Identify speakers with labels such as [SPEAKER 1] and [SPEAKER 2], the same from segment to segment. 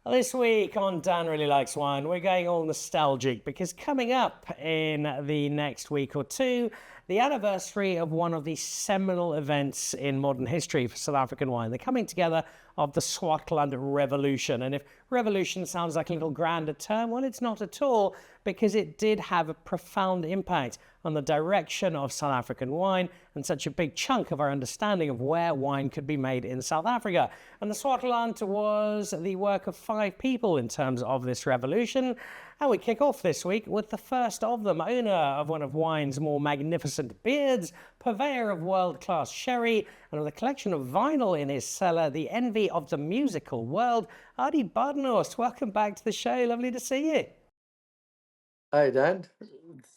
[SPEAKER 1] This week on Dan Really Likes Wine, we're going all nostalgic because coming up in the next week or two, the anniversary of one of the seminal events in modern history for South African wine, the coming together of the Swartland Revolution. And if revolution sounds like a little grander term, well, it's not at all, because it did have a profound impact on the direction of South African wine and such a big chunk of our understanding of where wine could be made in South Africa. And the Swartland was the work of 5 people in terms of this revolution. And we kick off this week with the first of them, owner of one of wine's more magnificent beards, purveyor of world-class sherry, and with a collection of vinyl in his cellar, the envy of the musical world, Adi Badenhorst. Welcome back to the show. Lovely to see you.
[SPEAKER 2] Hi, Dan.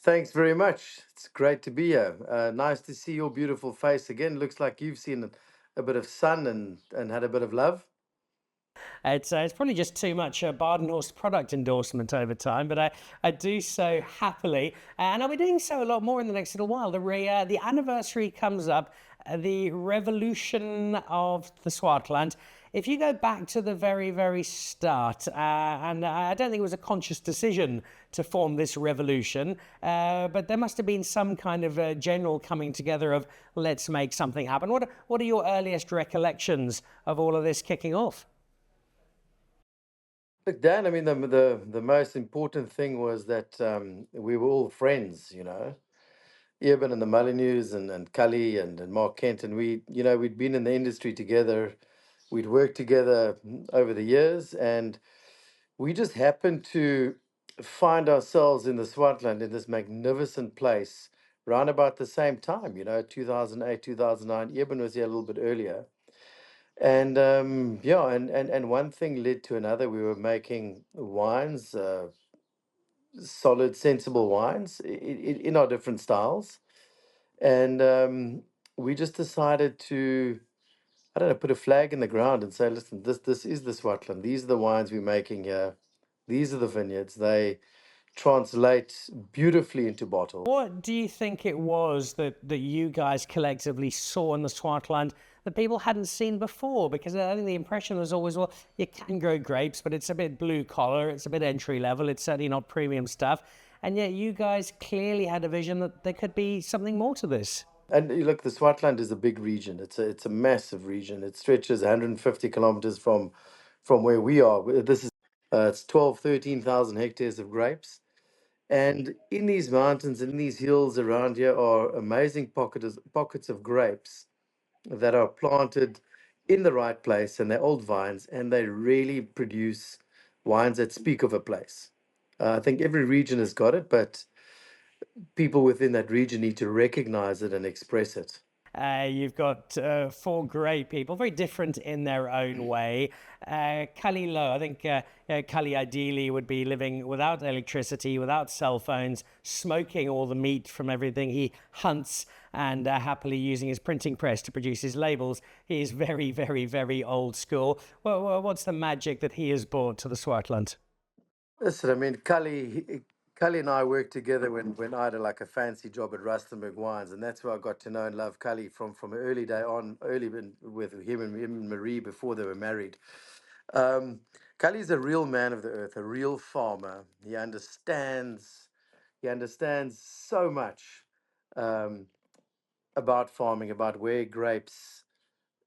[SPEAKER 2] Thanks very much. It's great to be here. Nice to see your beautiful face again. Looks like you've seen a bit of sun and had a bit of love.
[SPEAKER 1] It's probably just too much Badenhorst product endorsement over time, but I do so happily. And I'll be doing so a lot more in the next little while. The anniversary comes up, the revolution of the Swartland. If you go back to the very, very start, and I don't think it was a conscious decision to form this revolution, but there must have been some kind of general coming together of let's make something happen. What are your earliest recollections of all of this kicking off?
[SPEAKER 2] Look, Dan, I mean, the most important thing was that we were all friends, Eben and the Mullineux and Callie and Mark Kent. And we'd been in the industry together. We'd worked together over the years. And we just happened to find ourselves in the Swartland, in this magnificent place, round about the same time, 2008, 2009. Eben was here a little bit earlier. And yeah, and one thing led to another. We were making wines, solid, sensible wines in our different styles. And we just decided to, I don't know, put a flag in the ground and say, listen, this is the Swartland. These are the wines we're making here. These are the vineyards. They translate beautifully into bottle.
[SPEAKER 1] What do you think it was that you guys collectively saw in the Swartland that people hadn't seen before? Because I think the impression was always, well, you can grow grapes, but it's a bit blue collar, it's a bit entry level, it's certainly not premium stuff. And yet you guys clearly had a vision that there could be something more to this.
[SPEAKER 2] And you look, the Swartland is a big region. It's a massive region. It stretches 150 kilometers from where we are. This is it's 12, 13,000 hectares of grapes. And in these mountains and in these hills around here are amazing pockets of grapes that are planted in the right place, and they're old vines, and they really produce wines that speak of a place. I think every region has got it, but people within that region need to recognize it and express it.
[SPEAKER 1] You've got 4 great people, very different in their own way. Callie Louw, I think Callie ideally would be living without electricity, without cell phones, smoking all the meat from everything he hunts, and happily using his printing press to produce his labels. He is very, very, very old school. What's the magic that he has brought to the Swartland?
[SPEAKER 2] Listen, I mean, Callie and I worked together when I had like a fancy job at Rustenburg Wines, and that's where I got to know and love Callie from an early day on, with him and Marie before they were married. Um, Callie's a real man of the earth, a real farmer. He understands so much um, about farming, about where grapes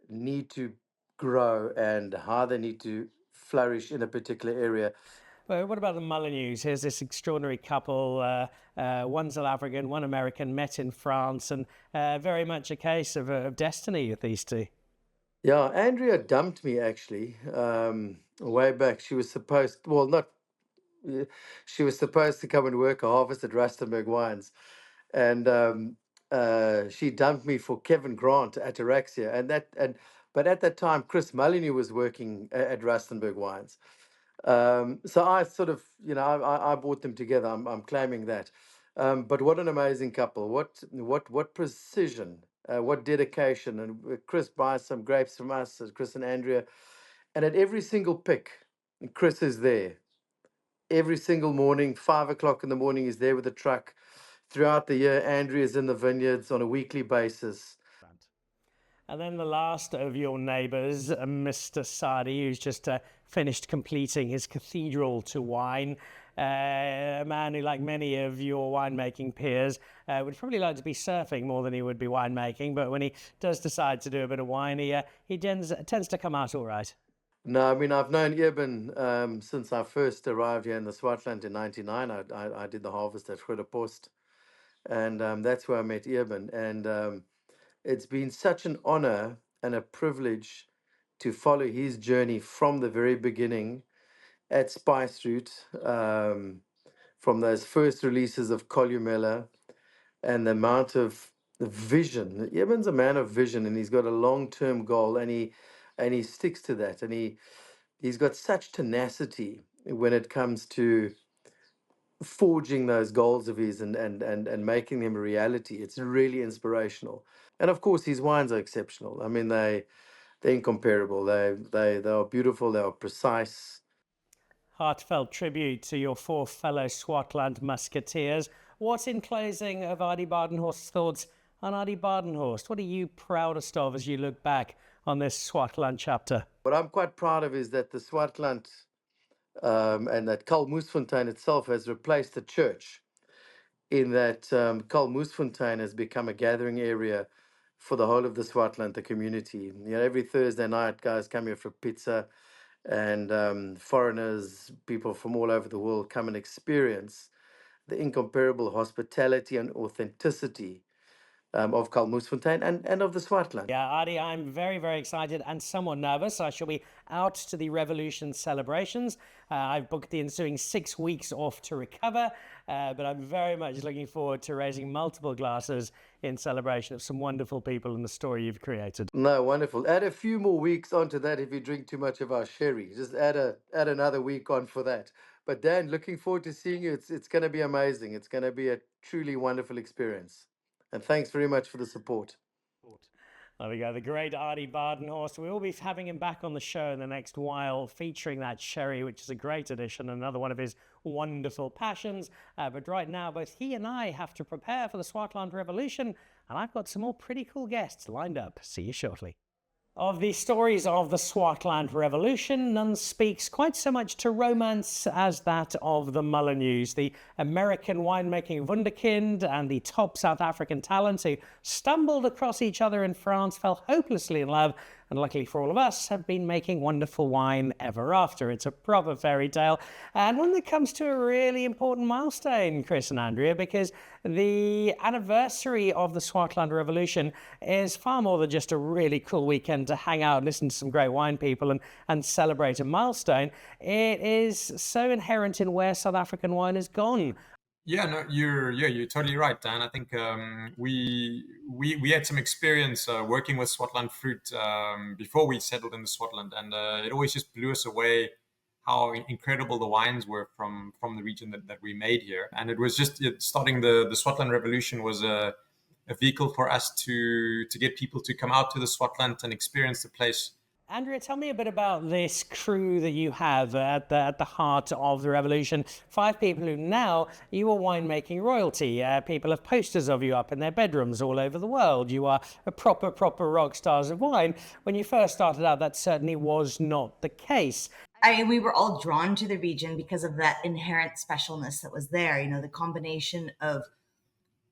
[SPEAKER 2] need to grow and how they need to flourish in a particular area.
[SPEAKER 1] Well, what about the Mullineux? Here's this extraordinary couple, one South African, one American, met in France, and very much a case of destiny with these two.
[SPEAKER 2] Yeah, Andrea dumped me actually, way back. She was supposed, well, not, uh, she was supposed to come and work a harvest at Rustenburg Wines, and she dumped me for Kevin Grant at Araxia, but at that time, Chris Mullineux was working at Rustenburg Wines. So I sort of, I brought them together. I'm claiming that. But what an amazing couple! What precision! What dedication! And Chris buys some grapes from us, Chris and Andrea, and at every single pick, Chris is there. Every single morning, 5 o'clock in the morning, he's there with the truck. Throughout the year, Andrea is in the vineyards on a weekly basis.
[SPEAKER 1] And then the last of your neighbours, Mr. Sadie, who's just finished completing his cathedral to wine. A man who, like many of your winemaking peers, would probably like to be surfing more than he would be winemaking. But when he does decide to do a bit of wine, he tends to come out all right.
[SPEAKER 2] No, I mean, I've known Eben since I first arrived here in the Swartland in '99. I did the harvest at Post, and that's where I met Eben. And it's been such an honor and a privilege to follow his journey from the very beginning at Spice Route, from those first releases of Columella, and the amount of vision. Eben's a man of vision, and he's got a long-term goal, and he sticks to that, and he's got such tenacity when it comes to forging those goals of his and making them a reality. It's really inspirational. And of course, his wines are exceptional. I mean, they're incomparable. They are beautiful. They are precise.
[SPEAKER 1] Heartfelt tribute to your four fellow Swartland musketeers. What, in closing, of Adi Badenhorst's thoughts on Adi Badenhorst? What are you proudest of as you look back on this Swartland chapter?
[SPEAKER 2] What I'm quite proud of is that the Swartland and that Kalmoesfontein itself has replaced the church, in that Kalmoesfontein has become a gathering area for the whole of the Swartland, the community. You know, every Thursday night, guys come here for pizza, and foreigners, people from all over the world, come and experience the incomparable hospitality and authenticity of Kalmoesfontein and of the Swartland.
[SPEAKER 1] Yeah, Adi, I'm very, very excited and somewhat nervous. I shall be out to the Revolution celebrations. I've booked the ensuing 6 weeks off to recover, but I'm very much looking forward to raising multiple glasses in celebration of some wonderful people and the story you've created.
[SPEAKER 2] No, wonderful. Add a few more weeks onto that if you drink too much of our sherry. Just add another week on for that. But Dan, looking forward to seeing you. It's going to be amazing. It's going to be a truly wonderful experience. And thanks very much for the support.
[SPEAKER 1] There we go, the great Adi Badenhorst. We will be having him back on the show in the next while, featuring that sherry, which is a great addition, another one of his wonderful passions. But right now, both he and I have to prepare for the Swartland Revolution, and I've got some more pretty cool guests lined up. See you shortly. Of the stories of the Swartland Revolution, none speaks quite so much to romance as that of the Mullineux, the American winemaking wunderkind and the top South African talent who stumbled across each other in France, fell hopelessly in love, and luckily for all of us, have been making wonderful wine ever after. It's a proper fairy tale, and one that comes to a really important milestone, Chris and Andrea, because the anniversary of the Swartland Revolution is far more than just a really cool weekend to hang out, listen to some great wine people, and celebrate a milestone. It is so inherent in where South African wine has gone.
[SPEAKER 3] Yeah, no, you're totally right, Dan. I think we had some experience working with Swartland fruit before we settled in the Swartland, and it always just blew us away how incredible the wines were from the region that we made here. And it was just starting the Swartland Revolution was a vehicle for us to get people to come out to the Swartland and experience the place.
[SPEAKER 1] Andrea, tell me a bit about this crew that you have at the heart of the revolution. 5 people who now you are winemaking royalty. People have posters of you up in their bedrooms all over the world. You are a proper rock stars of wine. When you first started out, that certainly was not the case.
[SPEAKER 4] I mean, we were all drawn to the region because of that inherent specialness that was there. You know, the combination of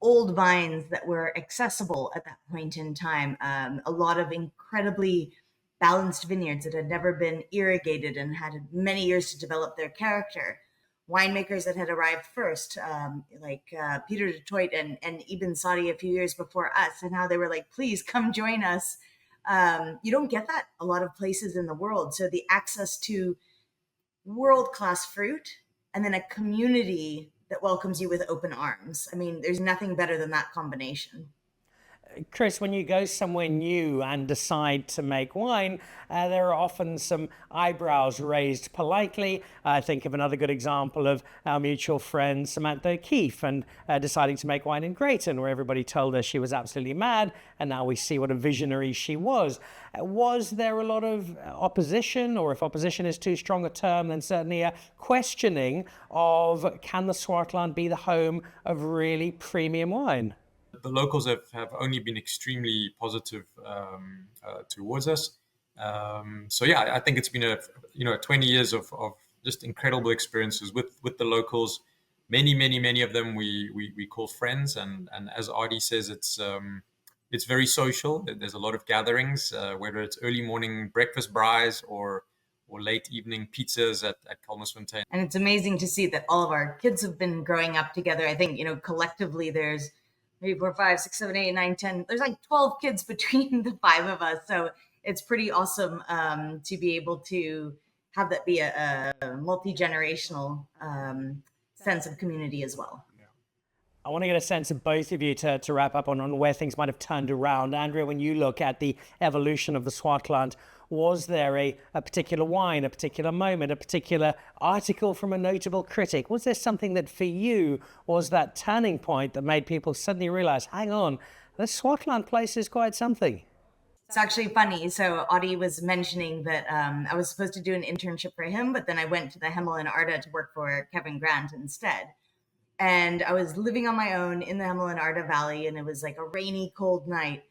[SPEAKER 4] old vines that were accessible at that point in time, a lot of incredibly balanced vineyards that had never been irrigated and had many years to develop their character. Winemakers that had arrived first, like Peter de Toit and Eben Sadie a few years before us, and how they were like, please come join us. You don't get that a lot of places in the world. So the access to world-class fruit and then a community that welcomes you with open arms. I mean, there's nothing better than that combination.
[SPEAKER 1] Chris, when you go somewhere new and decide to make wine, there are often some eyebrows raised politely. I think of another good example of our mutual friend Samantha O'Keefe and deciding to make wine in Greyton, where everybody told her she was absolutely mad, and now we see what a visionary she was. Was there a lot of opposition, or if opposition is too strong a term, then certainly a questioning of, can the Swartland be the home of really premium wine?
[SPEAKER 3] The locals have only been extremely positive towards us. So yeah, I think it's been 20 years of just incredible experiences with the locals. Many of them we call friends, and as Artie says, it's very social. There's a lot of gatherings, whether it's early morning breakfast braais or late evening pizzas at Kalmersfontein.
[SPEAKER 4] And it's amazing to see that all of our kids have been growing up together. I think, collectively there's 3, 4, 5, 6, 7, 8, 9, 10. There's like 12 kids between the 5 of us. So it's pretty awesome to be able to have that be a multi-generational sense of community as well.
[SPEAKER 1] I want to get a sense of both of you to wrap up on where things might have turned around. Andrea, when you look at the evolution of the Swartland, was there a particular wine, a particular moment, a particular article from a notable critic? Was there something that for you was that turning point that made people suddenly realize, hang on, this Swartland place is quite something?
[SPEAKER 4] It's actually funny. So Audie was mentioning that I was supposed to do an internship for him, but then I went to the Hemel and Arda to work for Kevin Grant instead. And I was living on my own in the Hemel and Arda Valley, and it was like a rainy, cold night.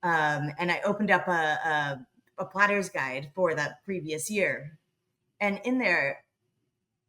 [SPEAKER 4] And I opened up a Platter's Guide for that previous year. And in there,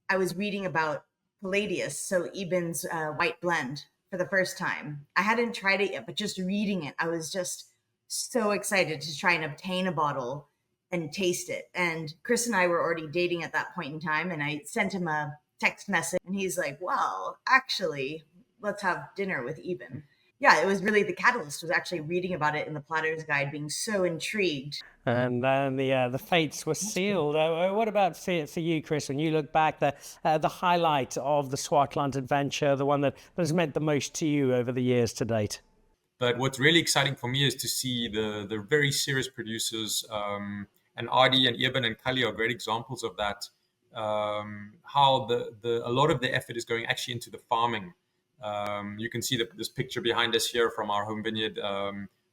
[SPEAKER 4] I was reading about Palladius, so Eben's white blend, for the first time. I hadn't tried it yet, but just reading it, I was just so excited to try and obtain a bottle and taste it. And Chris and I were already dating at that point in time, and I sent him a text message, and he's like, well, actually, let's have dinner with Eben. Yeah, it was really the catalyst, was actually reading about it in the Platter's Guide, being so intrigued.
[SPEAKER 1] And then the fates were sealed. What about for you, Chris, when you look back, the highlight of the Swartland adventure, the one that has meant the most to you over the years to date?
[SPEAKER 3] But what's really exciting for me is to see the very serious producers, and Artie and Eben and Callie are great examples of that, how a lot of the effort is going actually into the farming. You can see this picture behind us here from our home vineyard,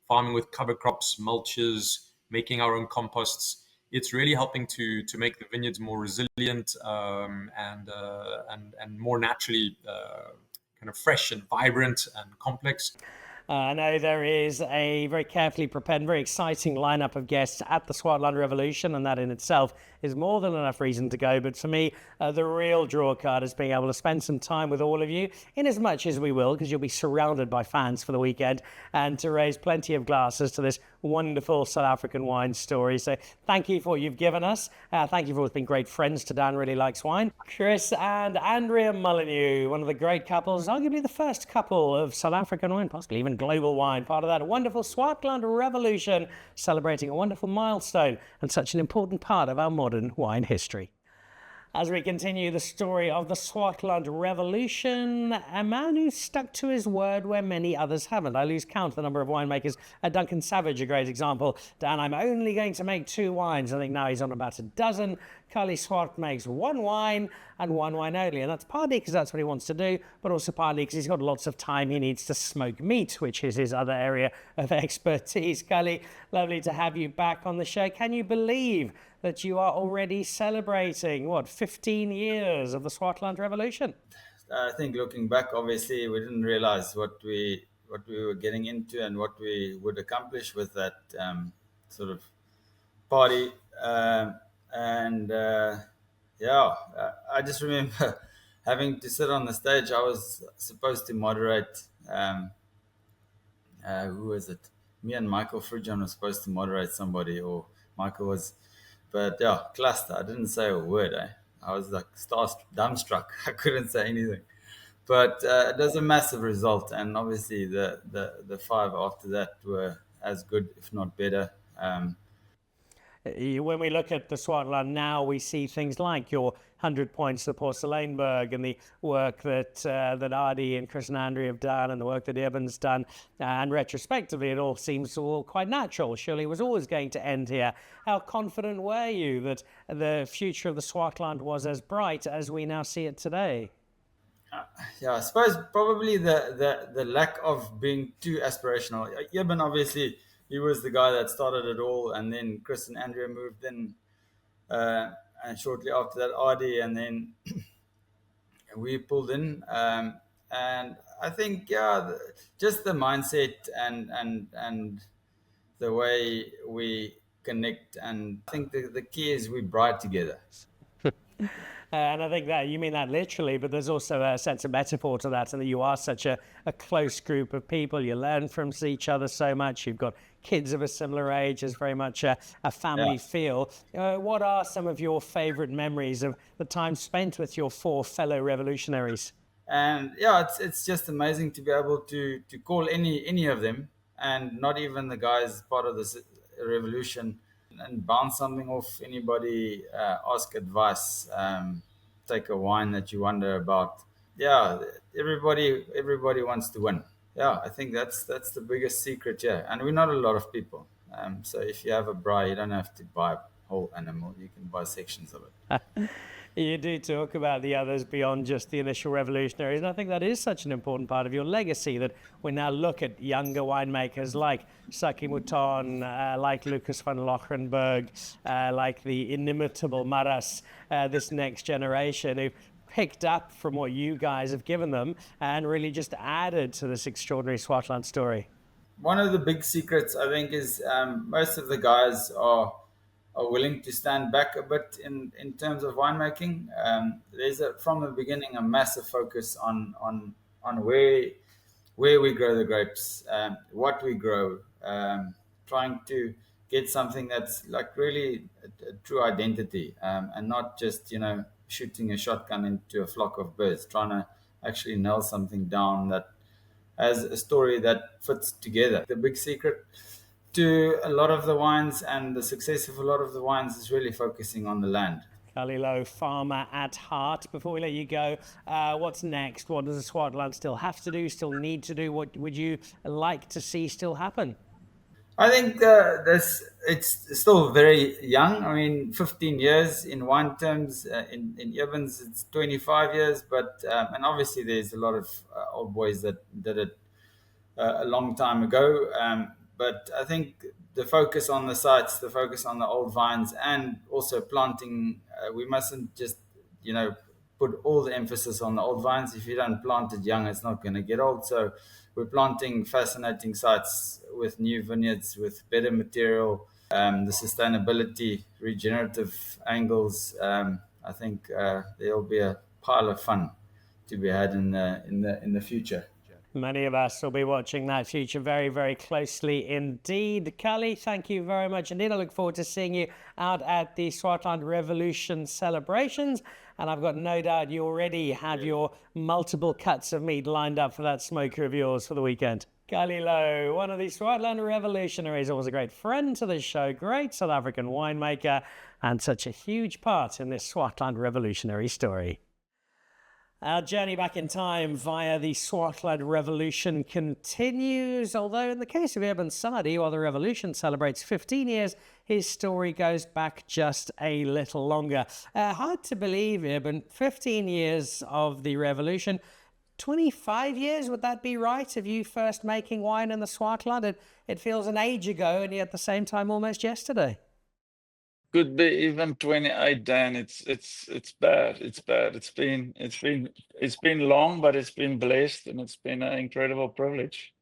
[SPEAKER 3] farming with cover crops, mulches, making our own composts. It's really helping to make the vineyards more resilient and more naturally kind of fresh and vibrant and complex.
[SPEAKER 1] I know there is a very carefully prepared and very exciting lineup of guests at the Swartland Revolution, and that in itself is more than enough reason to go. But for me, the real draw card is being able to spend some time with all of you, in as much as we will, because you'll be surrounded by fans for the weekend, and to raise plenty of glasses to this wonderful South African wine story. So thank you for what you've given us. Thank you for always being great friends to Dan Really Likes Wine. Chris and Andrea Mullineux, one of the great couples, arguably the first couple of South African wine, possibly even global wine, part of that wonderful Swartland Revolution, celebrating a wonderful milestone and such an important part of our modern wine history. As we continue the story of the Swartland Revolution, a man who stuck to his word where many others haven't. I lose count the number of winemakers. Duncan Savage, a great example. Dan, I'm only going to make 2 wines. I think now he's on about a dozen. Callie Swart makes 1 wine and 1 wine only. And that's partly because that's what he wants to do, but also partly because he's got lots of time. He needs to smoke meat, which is his other area of expertise. Callie, lovely to have you back on the show. Can you believe that you are already celebrating, 15 years of the Swartland Revolution?
[SPEAKER 5] I think looking back, obviously, we didn't realize what we were getting into and what we would accomplish with that sort of party. I just remember having to sit on the stage. I was supposed to moderate. Who was it? Me and Michael Frigion were supposed to moderate somebody, or Michael was. But yeah, cluster. I didn't say a word. I was like dumbstruck. I couldn't say anything. But it was a massive result, and obviously the 5 after that were as good, if not better.
[SPEAKER 1] When we look at the Swartland now, we see things like your 100 points to Porcelainberg and the work that Artie and Chris and Andrea have done and the work that Eben's done. And retrospectively, it all seems all quite natural. Surely it was always going to end here. How confident were you that the future of the Swartland was as bright as we now see it today?
[SPEAKER 5] I suppose probably the lack of being too aspirational. Eben, obviously, he was the guy that started it all, and then Chris and Andrea moved in, and shortly after that, Artie, and then we pulled in. And I think just the mindset and the way we connect, and I think the key is we bright together.
[SPEAKER 1] And I think that you mean that literally, but there's also a sense of metaphor to that, and that you are such a close group of people. You learn from each other so much. You've got kids of a similar age. It's very much a family feel. What are some of your favorite memories of the time spent with your 4 fellow revolutionaries?
[SPEAKER 5] And it's just amazing to be able to call any of them, and not even the guys part of this revolution, and bounce something off anybody, ask advice, take a wine that you wonder about. Everybody wants to win. I think that's the biggest secret. And we're not a lot of people, so if you have a braai, you don't have to buy a whole animal, you can buy sections of it.
[SPEAKER 1] You do talk about the others beyond just the initial revolutionaries, and I think that is such an important part of your legacy, that we now look at younger winemakers like Saki Mouton, like Lucas van Lochenberg, like the inimitable Maras, this next generation who've picked up from what you guys have given them and really just added to this extraordinary Swartland story.
[SPEAKER 5] One of the big secrets, I think, is most of the guys are willing to stand back a bit in terms of winemaking. There's from the beginning a massive focus on where we grow the grapes, what we grow, trying to get something that's like really a true identity, and not just shooting a shotgun into a flock of birds, trying to actually nail something down that has a story that fits together. The big secret to a lot of the wines and the success of a lot of the wines is really focusing on the land.
[SPEAKER 1] Callie, Louw, farmer at heart. Before we let you go, what's next? What does the Swartland still have to do, still need to do? What would you like to see still happen?
[SPEAKER 5] I think it's still very young. I mean, 15 years in wine terms. In Eben's, it's 25 years. But and obviously there's a lot of old boys that did it a long time ago. But I think the focus on the sites, the focus on the old vines, and also planting. We mustn't just put all the emphasis on the old vines. If you don't plant it young, it's not going to get old. So we're planting fascinating sites with new vineyards, with better material, the sustainability, regenerative angles. I think there'll be a pile of fun to be had in the future.
[SPEAKER 1] Many of us will be watching that future very, very closely indeed. Callie, thank you very much indeed. I look forward to seeing you out at the Swartland Revolution celebrations. And I've got no doubt you already have your multiple cuts of meat lined up for that smoker of yours for the weekend. Callie Louw, one of the Swartland Revolutionaries, always a great friend to the show, great South African winemaker, and such a huge part in this Swartland Revolutionary story. Our journey back in time via the Swartland Revolution continues, although in the case of Eben Sadie, while the revolution celebrates 15 years, his story goes back just a little longer. Hard to believe, Eben, 15 years of the revolution, 25 years, would that be right, of you first making wine in the Swartland? It feels an age ago, and yet at the same time almost yesterday.
[SPEAKER 6] Could be even 28, Dan. It's bad. It's bad. It's been long, but it's been blessed, and it's been an incredible privilege.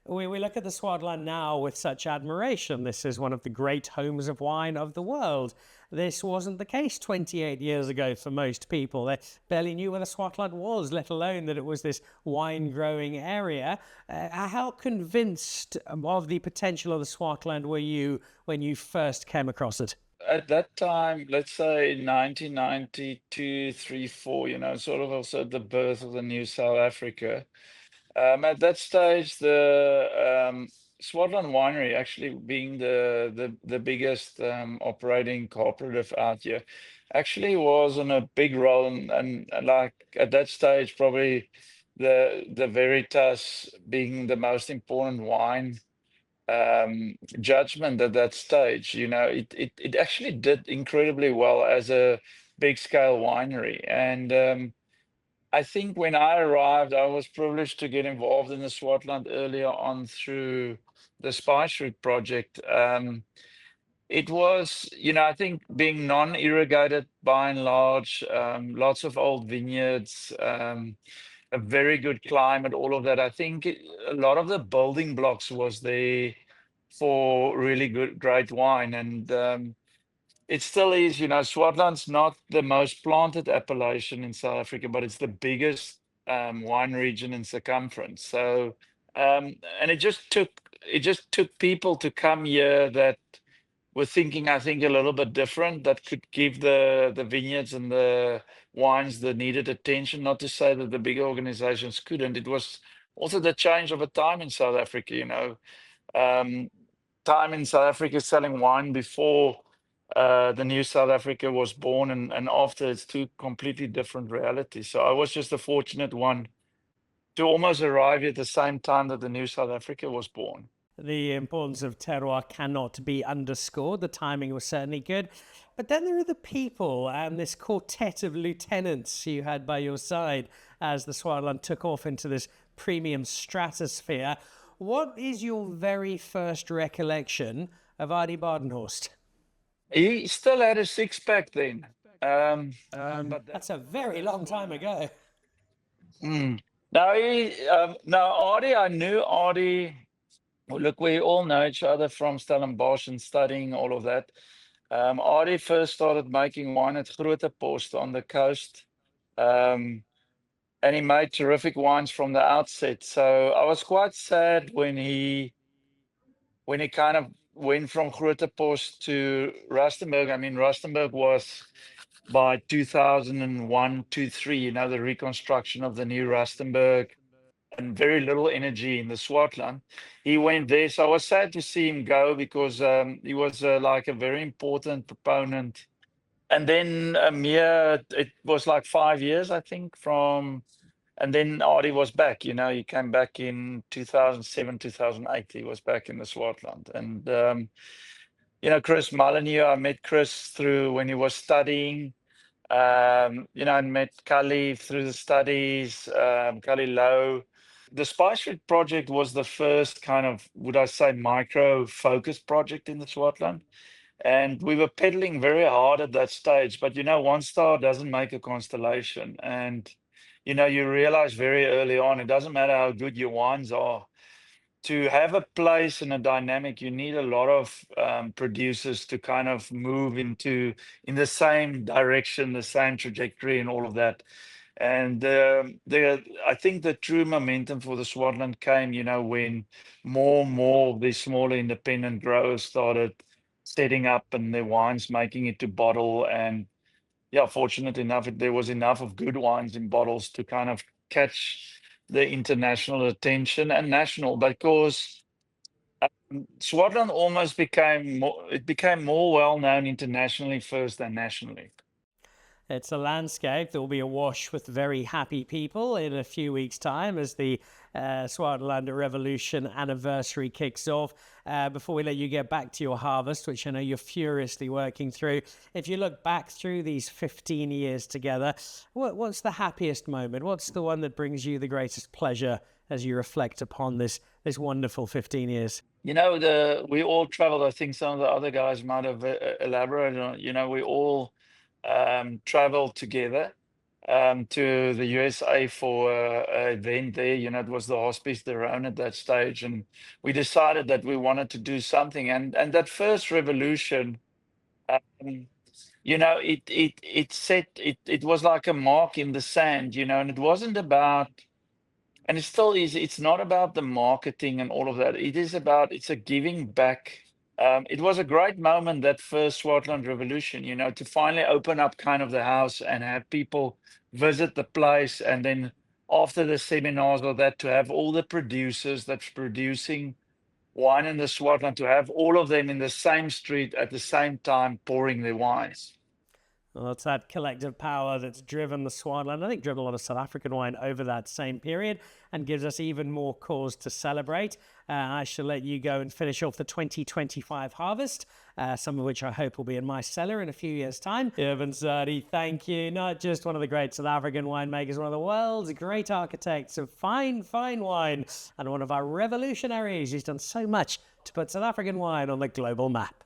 [SPEAKER 1] We look at the Swartland now with such admiration. This is one of the great homes of wine of the world. This wasn't the case 28 years ago for most people. They barely knew where the Swartland was, let alone that it was this wine-growing area. How convinced of the potential of the Swartland were you when you first came across it?
[SPEAKER 6] At that time, let's say 1992, 3, 4, sort of also the birth of the new South Africa. At that stage, the Swartland Winery, actually being the biggest operating cooperative out here, actually was on a big role, and like at that stage, probably the Veritas being the most important wine judgment at that stage. It actually did incredibly well as a big scale winery, and I think when I arrived, I was privileged to get involved in the Swartland earlier on through the Spice Route project. It was, I think being non-irrigated by and large, lots of old vineyards, a very good climate, all of that. I think a lot of the building blocks was there for really great wine. And it still is, Swartland's not the most planted appellation in South Africa, but it's the biggest wine region in circumference. So, and it just took people to come here that were thinking, I think, a little bit different, that could give the vineyards and the wines the needed attention. Not to say that the bigger organizations couldn't. It was also the change of a time in South Africa, time in South Africa selling wine before the new South Africa was born, and after, it's two completely different realities. So I was just a fortunate one to almost arrive at the same time that the new South Africa was born.
[SPEAKER 1] The importance of terroir cannot be underscored. The timing was certainly good. But then there are the people and this quartet of lieutenants you had by your side as the Swartland took off into this premium stratosphere. What is your very first recollection of Adi Badenhorst?
[SPEAKER 6] He still had a six-pack then.
[SPEAKER 1] But that's a very long time ago.
[SPEAKER 6] Now, Adi, I knew Adi. Look, we all know each other from Stellenbosch and studying all of that. Adi first started making wine at Badenhorst on the coast. And he made terrific wines from the outset. So I was quite sad when he kind of went from Badenhorst to Rustenburg. I mean, Rustenburg was by 2001, 2003, the reconstruction of the new Rustenburg, and very little energy in the Swartland. He went there. So I was sad to see him go, because he was like a very important proponent. And then it was like 5 years, I think, and then Adi was back. He came back in 2007, 2008. He was back in the Swartland. And, Chris Mullineux, I met Chris through when he was studying. I met Callie through the studies, Callie Louw. The Spice Fruit project was the first kind of, would I say, micro-focused project in the Swartland. And we were pedaling very hard at that stage. But, one star doesn't make a constellation. And, you realize very early on, it doesn't matter how good your wines are. To have a place and a dynamic, you need a lot of producers to kind of move in the same direction, the same trajectory, and all of that. And I think the true momentum for the Swartland came, when more and more of these smaller independent growers started setting up and their wines, making it to bottle. And yeah, fortunate enough, there was enough of good wines in bottles to kind of catch the international attention and national, because Swartland almost became more well known internationally first than nationally.
[SPEAKER 1] It's a landscape that will be awash with very happy people in a few weeks' time as the Swartland Revolution anniversary kicks off. Before we let you get back to your harvest, which I know you're furiously working through, if you look back through these 15 years together, what's the happiest moment? What's the one that brings you the greatest pleasure as you reflect upon this wonderful 15 years?
[SPEAKER 6] We all traveled. I think some of the other guys might have elaborated on. We all traveled together to the USA for an event there. It was the Hospice de Rhone at that stage, and we decided that we wanted to do something. And that first revolution, it was like a mark in the sand, and it wasn't about, and it still is. It's not about the marketing and all of that. It's a giving back. It was a great moment, that first Swartland Revolution, to finally open up kind of the house and have people visit the place. And then after the seminars or that, to have all the producers that's producing wine in the Swartland, to have all of them in the same street at the same time pouring their wines.
[SPEAKER 1] Well, it's that collective power that's driven the Swartland, I think driven a lot of South African wine over that same period, and gives us even more cause to celebrate. I shall let you go and finish off the 2025 harvest, some of which I hope will be in my cellar in a few years' time. Eben Sadie, thank you. Not just one of the great South African winemakers, one of the world's great architects of fine, fine wine, and one of our revolutionaries who's done so much to put South African wine on the global map.